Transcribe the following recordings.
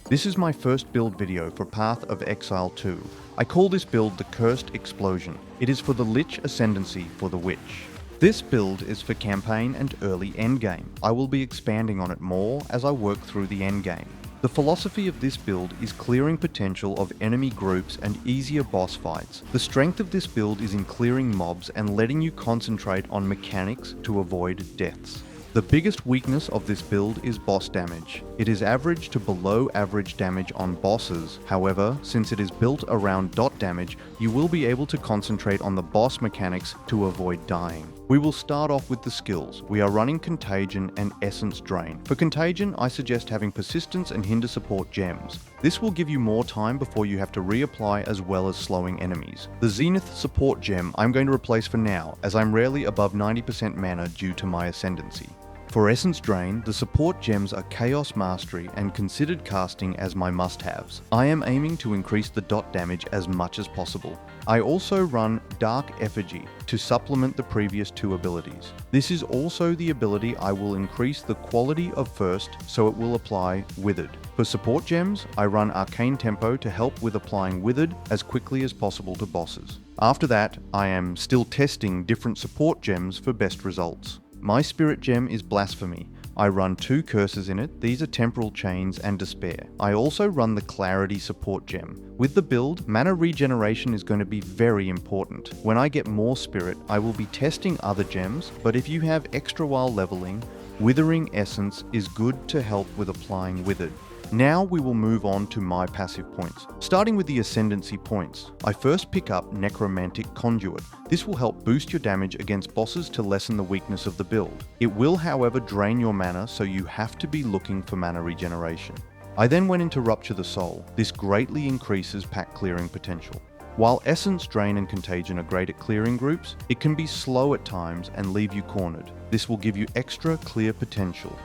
This is my first build video for Path of Exile 2. I call this build the Cursed Explosion. It is for the Lich Ascendancy for the Witch. This build is for campaign and early endgame. I will be expanding on it more as I work through the endgame. The philosophy of this build is clearing potential of enemy groups and easier boss fights. The strength of this build is in clearing mobs and letting you concentrate on mechanics to avoid deaths. The biggest weakness of this build is boss damage. It is average to below average damage on bosses. However, since it is built around dot damage, you will be able to concentrate on the boss mechanics to avoid dying. We will start off with the skills. We are running Contagion and Essence Drain. For Contagion, I suggest having Persistence and Hinder Support gems. This will give you more time before you have to reapply as well as slowing enemies. The Zenith Support gem I'm going to replace for now, as I'm rarely above 90% mana due to my Ascendancy. For Essence Drain, the support gems are Chaos Mastery and considered casting as my must-haves. I am aiming to increase the dot damage as much as possible. I also run Dark Effigy to supplement the previous two abilities. This is also the ability I will increase the quality of first, so it will apply Withered. For support gems, I run Arcane Tempo to help with applying Withered as quickly as possible to bosses. After that, I am still testing different support gems for best results. My spirit gem is Blasphemy. I run two curses in it. These are Temporal Chains and Despair. I also run the Clarity support gem. With the build, mana regeneration is going to be very important. When I get more spirit, I will be testing other gems, but if you have extra while leveling, Withering Essence is good to help with applying Withered. Now we will move on to my passive points. Starting with the Ascendancy points, I first pick up Necromantic Conduit. This will help boost your damage against bosses to lessen the weakness of the build. It will, however, drain your mana, so you have to be looking for mana regeneration. I then went into Rupture the Soul. This greatly increases pack clearing potential. While Essence Drain and Contagion are great at clearing groups, it can be slow at times and leave you cornered. This will give you extra clear potential.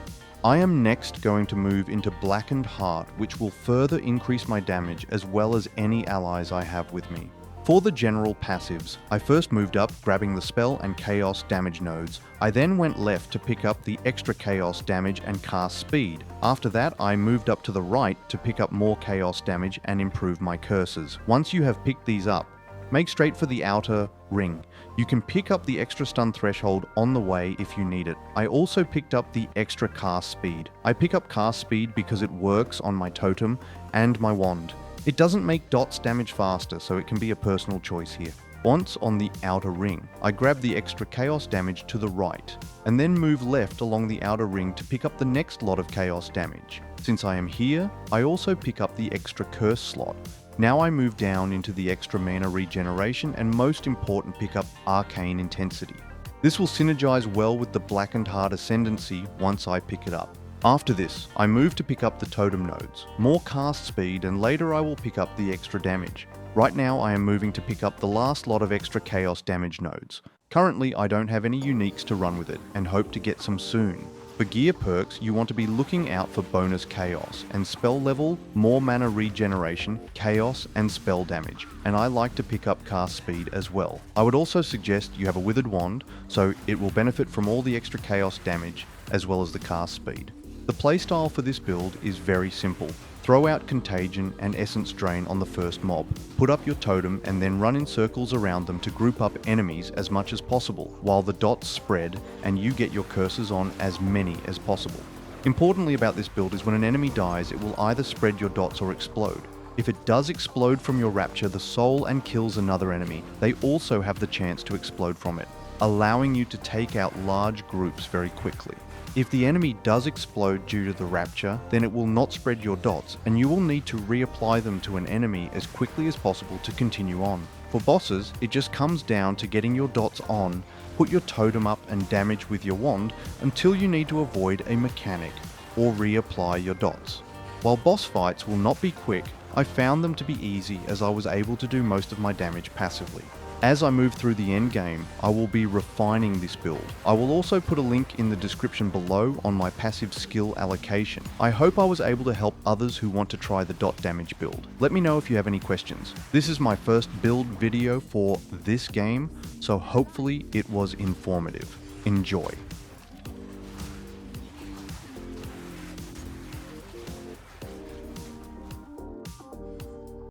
I am next going to move into Blackened Heart, which will further increase my damage as well as any allies I have with me. For the general passives, I first moved up, grabbing the spell and chaos damage nodes. I then went left to pick up the extra chaos damage and cast speed. After that, I moved up to the right to pick up more chaos damage and improve my curses. Once you have picked these up, make straight for the outer ring. You can pick up the extra stun threshold on the way if you need it. I also picked up the extra cast speed. I pick up cast speed because it works on my totem and my wand. It doesn't make dots damage faster, so it can be a personal choice here. Once on the outer ring, I grab the extra chaos damage to the right, and then move left along the outer ring to pick up the next lot of chaos damage. Since I am here, I also pick up the extra curse slot. Now I move down into the extra mana regeneration and most important pick up Arcane Intensity. This will synergize well with the Blackened Heart Ascendancy once I pick it up. After this, I move to pick up the totem nodes, more cast speed, and later I will pick up the extra damage. Right now I am moving to pick up the last lot of extra chaos damage nodes. Currently I don't have any uniques to run with it and hope to get some soon. For gear perks, you want to be looking out for bonus chaos, and spell level, more mana regeneration, chaos, and spell damage, and I like to pick up cast speed as well. I would also suggest you have a withered wand, so it will benefit from all the extra chaos damage, as well as the cast speed. The playstyle for this build is very simple. Throw out Contagion and Essence Drain on the first mob. Put up your totem and then run in circles around them to group up enemies as much as possible, while the dots spread and you get your curses on as many as possible. Importantly about this build is when an enemy dies, it will either spread your dots or explode. If it does explode from your Rapture the Soul and kills another enemy, they also have the chance to explode from it, allowing you to take out large groups very quickly. If the enemy does explode due to the Rapture, then it will not spread your dots, and you will need to reapply them to an enemy as quickly as possible to continue on. For bosses, it just comes down to getting your dots on, put your totem up and damage with your wand until you need to avoid a mechanic or reapply your dots. While boss fights will not be quick, I found them to be easy as I was able to do most of my damage passively. As I move through the endgame, I will be refining this build. I will also put a link in the description below on my passive skill allocation. I hope I was able to help others who want to try the dot damage build. Let me know if you have any questions. This is my first build video for this game, so hopefully it was informative. Enjoy.